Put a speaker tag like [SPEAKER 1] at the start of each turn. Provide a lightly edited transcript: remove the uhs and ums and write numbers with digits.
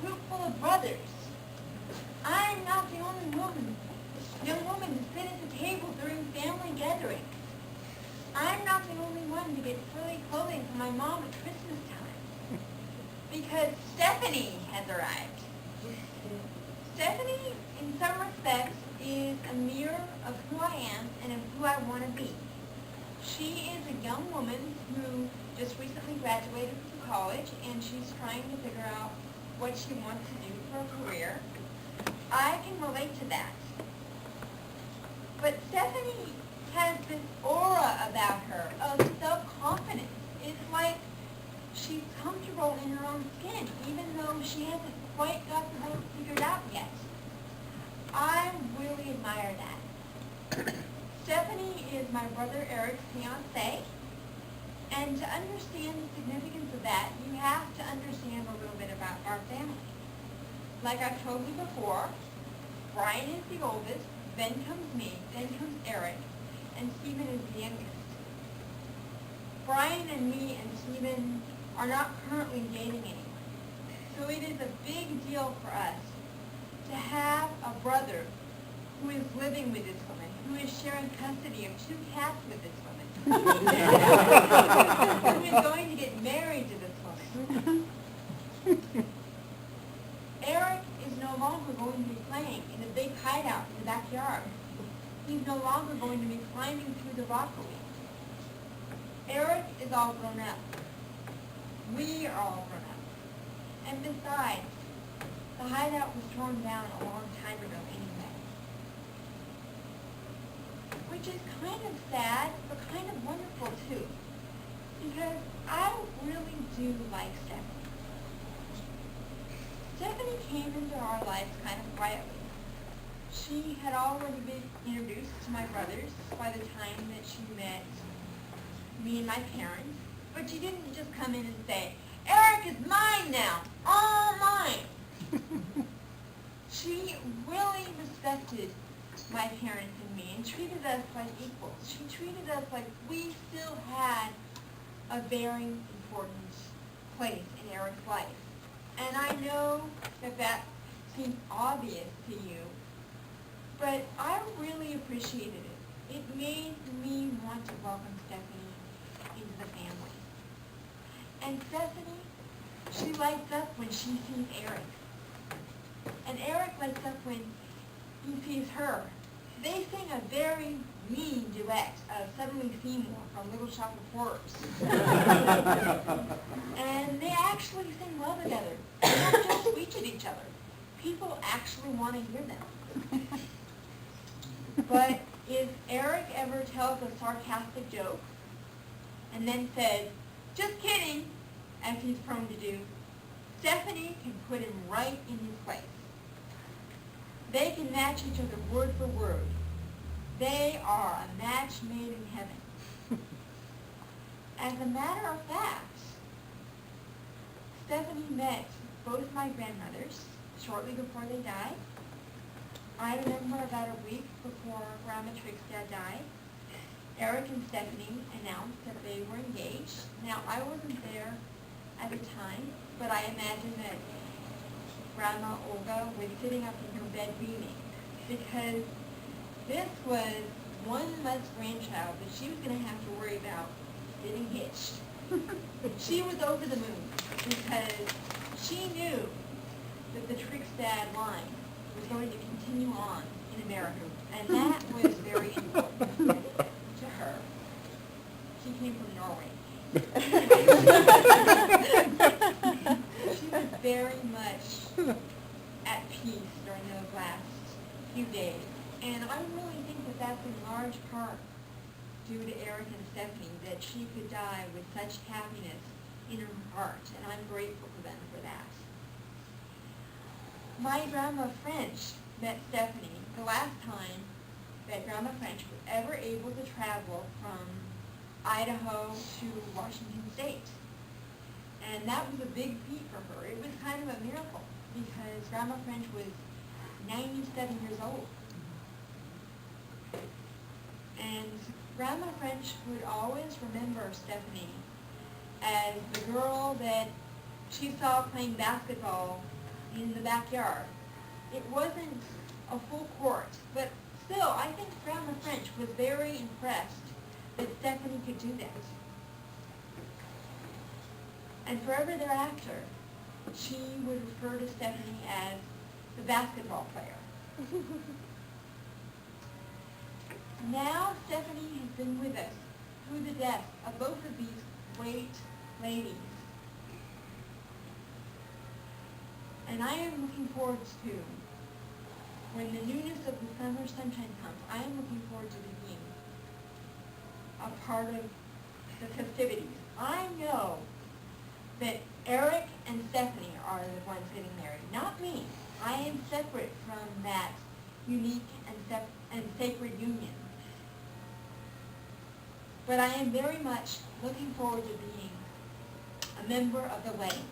[SPEAKER 1] group full of brothers. I'm not the only young woman to sit at the table during family gatherings. I'm not the only one to get frilly clothing from my mom at Christmas time. Because Stephanie has arrived. Stephanie, in some respects, is a mirror of who I am and of who I want to be. She is a young woman who just recently graduated from college, and she's trying to figure out what she wants to do for a career. I can relate to that. But Stephanie has this aura about her of self-confidence. It's like she's comfortable in her own skin, even though she hasn't quite got the world figured out yet. I really admire that. Stephanie is my brother Eric's fiancée, and to understand the significance of that, you have to understand a little bit about our family. Like I've told you before, Brian is the oldest, then comes me, then comes Eric, and Stephen is the youngest. Brian and me and Stephen are not currently dating anyone, so it is a big deal for us to have a brother who is living with this woman, who is sharing custody of 2 cats with this woman, who is going to get married to this woman. Eric is no longer going to be playing in the big hideout in the backyard. He's no longer going to be climbing through the rockery. Eric is all grown up. We are all grown up. And besides, the hideout was torn down a long time ago anyway. Which is kind of sad, but kind of wonderful too. Because I really do like Stephanie. Stephanie came into our lives kind of quietly. She had already been introduced to my brothers by the time that she met me and my parents, but she didn't just come in and say, "Eric is mine now, all mine." She really respected my parents and me and treated us like equals. She treated us like we still had a very important place in Eric's life. And I know that that seems obvious to you, but I really appreciated it. It made me want to welcome Stephanie into the family. And Stephanie, she lights up when she sees Eric. And Eric lights up when he sees her. They sing a very mean duet of Suddenly Seymour from Little Shop of Horrors. And they actually sing well together. They don't just screech at each other. People actually want to hear them. But if Eric ever tells a sarcastic joke and then says, "Just kidding," as he's prone to do, Stephanie can put him right in his place. They can match each other word for word. They are a match made in heaven. As a matter of fact, Stephanie met both my grandmothers shortly before they died. I remember about a week before Grandma Trick's dad died, Eric and Stephanie announced that they were engaged. Now, I wasn't there at the time, but I imagine that Grandma Olga was sitting up in her bed beaming, because this was one less grandchild that she was going to have to worry about getting hitched. She was over the moon because she knew that the Trick's dad line was going to continue on in America, and that was very important to her. She came from Norway. She was very much at peace during those last few days. And I really think that that's in large part due to Eric and Stephanie, that she could die with such happiness in her heart, and I'm grateful to them for that. My Grandma French met Stephanie the last time that Grandma French was ever able to travel from Idaho to Washington State. And that was a big feat for her. It was kind of a miracle because Grandma French was 97 years old. And Grandma French would always remember Stephanie as the girl that she saw playing basketball in the backyard. It wasn't a full court, but still, I think Grandma French was very impressed that Stephanie could do that. And forever thereafter, she would refer to Stephanie as the basketball player. Now Stephanie has been with us through the death of both of these great ladies. And I am looking forward to, when the newness of the summer sunshine comes, I am looking forward to being a part of the festivities. I know that Eric and Stephanie are the ones getting married, not me. I am separate from that unique and sacred union. But I am very much looking forward to being a member of the wedding.